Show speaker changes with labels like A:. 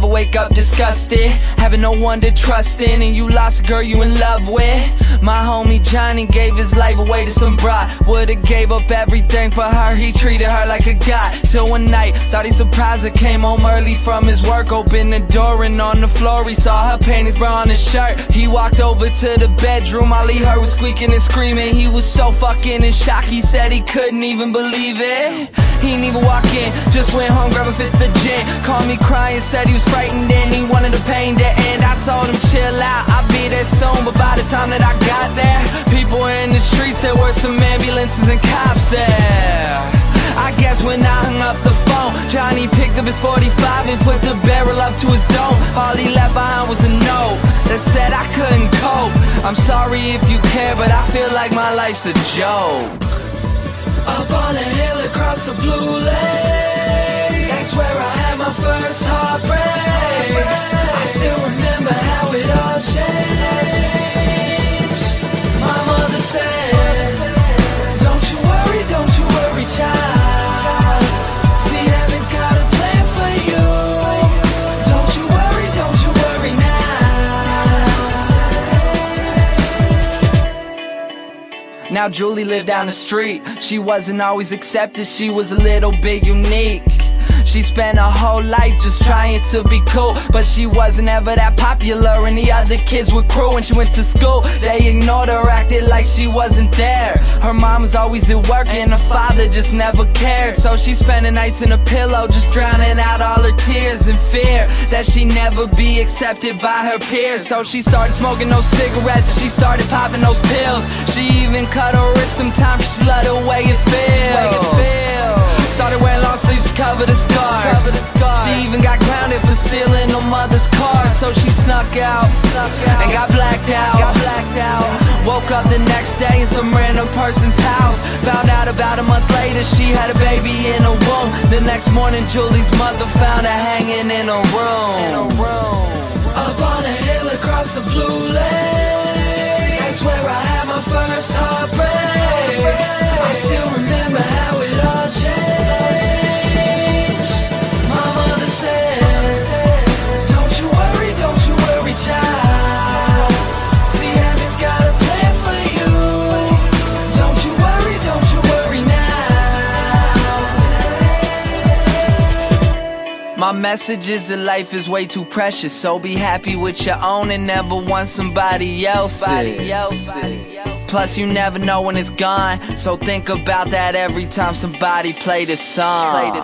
A: never wake up disgusted, having no one to trust in, and you lost a girl you in love with. My homie Johnny gave his life away to some broad. Would've gave up everything for her, he treated her like a god. Till one night, thought he surprised her, came home early from his work. Opened the door and on the floor he saw her panties, bra on his shirt. He walked over to the bedroom, all he heard was squeaking and screaming. He was so fucking in shock, he said he couldn't even believe it. He didn't even walk in, just went home, grabbed a fifth of gin. Called me crying, said he was frightened and he wanted the pain to end. I told him chill out, I'll be there soon. But by the time that I got there, people were in the streets, there were some ambulances and cops there. I guess when I hung up the phone, Johnny picked up his 45 and put the barrel up to his dome. All he left behind was a note that said I couldn't cope. I'm sorry if you care, but I feel like my life's a joke. Up on a hill across the blue lake, that's where I had my first heartbreak. I still remember how it all changed. My mother said, don't you worry, child. See, heaven's got a plan for you. Don't you worry now. Now Julie lived down the street. She wasn't always accepted, she was a little bit unique. She spent her whole life just trying to be cool, but she wasn't ever that popular and the other kids were cruel. When she went to school, they ignored her, acted like she wasn't there. Her mom was always at work and her father just never cared. So she spent the nights in a pillow, just drowning out all her tears in fear that she'd never be accepted by her peers. So she started smoking those cigarettes and she started popping those pills. She even cut her wrist sometimes cause she loved the way it feels. Started wearing long sleeves to cover the scars. She even got grounded for stealing her mother's car. So she snuck out and got blacked out. Woke up the next day in some random person's house. Found out about a month later she had a baby in her womb. The next morning Julie's mother found her hanging in her room. Up on a hill across the blue lake, that's where I had my first heartbreak. I still remember how it all changed. My mother said, don't you worry, child. See, heaven's got a plan for you. Don't you worry now. My message is that life is way too precious, so be happy with your own and never want somebody else's. Plus you never know when it's gone, so think about that every time somebody play this song.